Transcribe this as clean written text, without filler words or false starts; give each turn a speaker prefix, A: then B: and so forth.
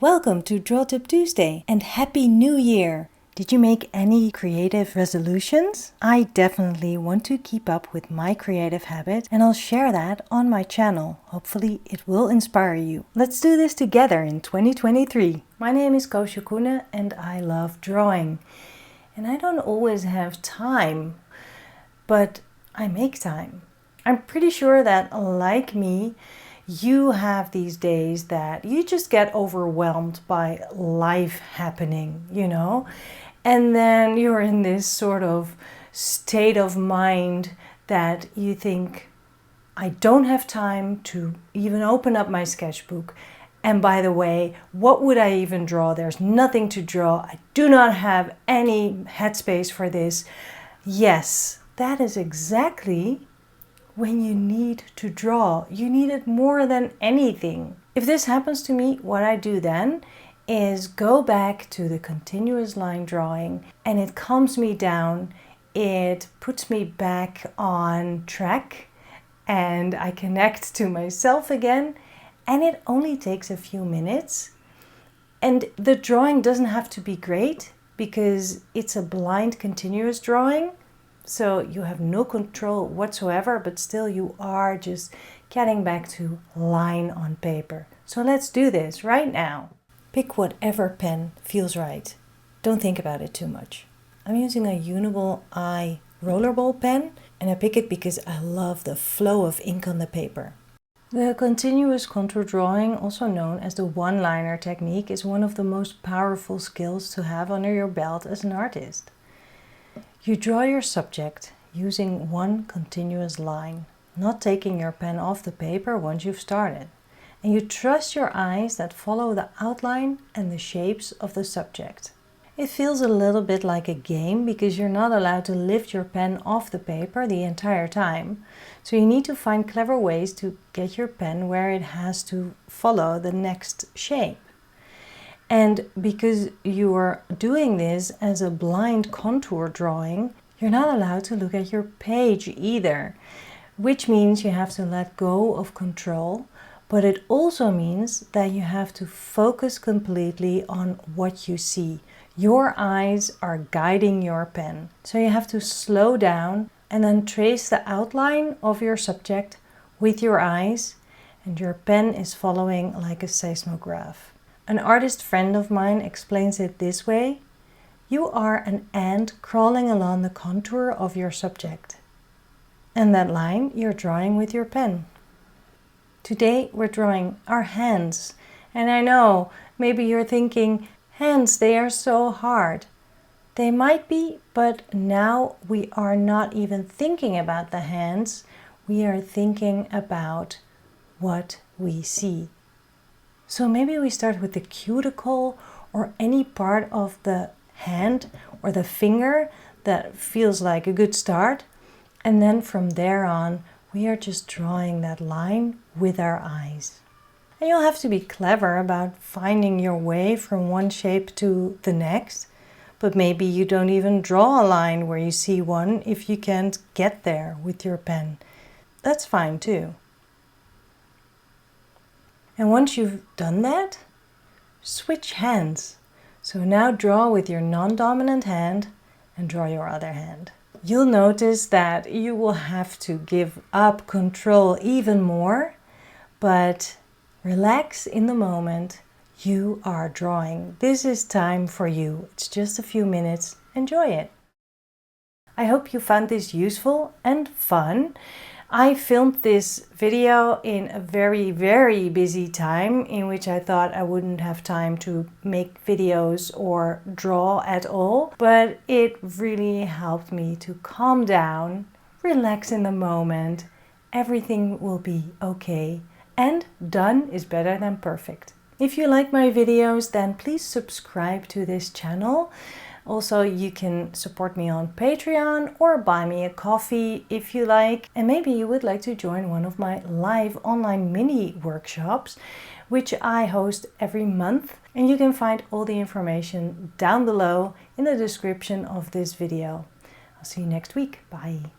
A: Welcome to Draw Tip Tuesday and Happy New Year! Did you make any creative resolutions? I definitely want to keep up with my creative habit and I'll share that on my channel. Hopefully it will inspire you. Let's do this together in 2023. My name is Koosje Koenen and I love drawing. And I don't always have time, but I make time. I'm pretty sure that, like me, you have these days that you just get overwhelmed by life happening, and then you're in this sort of state of mind that you think, I don't have time to even open up my sketchbook. And by the way, what would I even draw? There's nothing to draw. I do not have any headspace for this. Yes, that is exactly when you need to draw. You need it more than anything. If this happens to me, what I do then is go back to the continuous line drawing and it calms me down. It puts me back on track and I connect to myself again. And it only takes a few minutes. And the drawing doesn't have to be great because it's a blind continuous drawing. So you have no control whatsoever, but still you are just getting back to line on paper. So let's do this right now. Pick whatever pen feels right. Don't think about it too much. I'm using a Uniball Eye Rollerball pen and I pick it because I love the flow of ink on the paper. The continuous contour drawing, also known as the one-liner technique, is one of the most powerful skills to have under your belt as an artist. You draw your subject using one continuous line, not taking your pen off the paper once you've started. And you trust your eyes that follow the outline and the shapes of the subject. It feels a little bit like a game because you're not allowed to lift your pen off the paper the entire time. So you need to find clever ways to get your pen where it has to follow the next shape. And because you are doing this as a blind contour drawing, you're not allowed to look at your page either, which means you have to let go of control, but it also means that you have to focus completely on what you see. Your eyes are guiding your pen, so you have to slow down and then trace the outline of your subject with your eyes, and your pen is following like a seismograph. An artist friend of mine explains it this way: you are an ant crawling along the contour of your subject. And that line you're drawing with your pen. Today we're drawing our hands. And I know, maybe you're thinking, hands, they are so hard. They might be, but now we are not even thinking about the hands. We are thinking about what we see. So maybe we start with the cuticle or any part of the hand or the finger that feels like a good start. And then from there on, we are just drawing that line with our eyes. And you'll have to be clever about finding your way from one shape to the next. But maybe you don't even draw a line where you see one if you can't get there with your pen. That's fine too. And once you've done that, switch hands. So now draw with your non-dominant hand and draw your other hand. You'll notice that you will have to give up control even more, but relax in the moment. You are drawing. This is time for you. It's just a few minutes. Enjoy it. I hope you found this useful and fun. I filmed this video in a very, very busy time in which I thought I wouldn't have time to make videos or draw at all. But it really helped me to calm down, relax in the moment. Everything will be okay. And done is better than perfect. If you like my videos, then please subscribe to this channel. Also, you can support me on Patreon or buy me a coffee if you like. And maybe you would like to join one of my live online mini workshops, which I host every month. And you can find all the information down below in the description of this video. I'll see you next week. Bye.